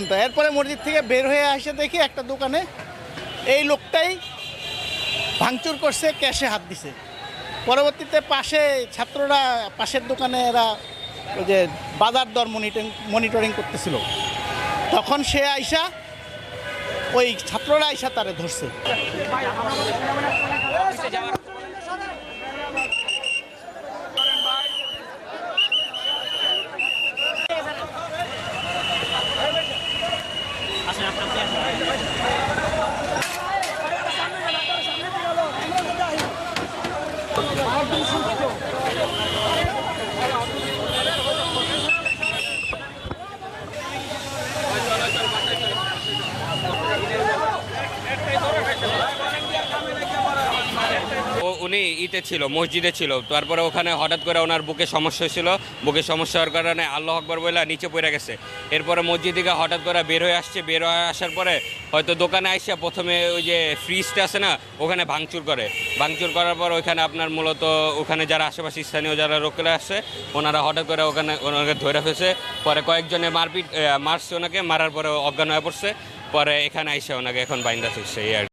তো এরপরে মসজিদ থেকে বের হয়ে আসে দেখি একটা দোকানে এই লোকটাই ভাঙচুর করছে, ক্যাশে হাত দিছে। পরবর্তীতে পাশে ছাত্ররা পাশের দোকানে এরা ওই যে বাজার দর মনিটরিং করতেছিল, তখন সে আইসা ওই ছাত্ররা আইসা তারে ধরছে। উনি ছিল মসজিদে ছিল, তারপরে ওখানে হঠাৎ করে ওনার বুকে সমস্যা ছিল, বুকে সমস্যা হওয়ার কারণে আল্লাহু আকবার বলে নিচে পড়ে গেছে। এরপরে মসজিদ থেকে হঠাৎ করে বের হয়ে আসছে, বের হয়ে আসার পরে হয়তো দোকানে আসছে, প্রথমে ওই যে ফ্রিজটা আছে না ওখানে ভাঙচুর ভাঙচুর করার পর ওইখানে আপনার মূলত ওখানে যারা আশেপাশে স্থানীয় যারা লোকেরা আসছে ওনারা হঠাৎ করে ওনাকে ধরে ফেলছে। পরে কয়েকজনে মারছে ওনাকে, মারার পরে অজ্ঞান হয়ে পড়ছে। পরে এখানে আইসে ওনাকে এখন বাইন্দা ফিরছে এই আর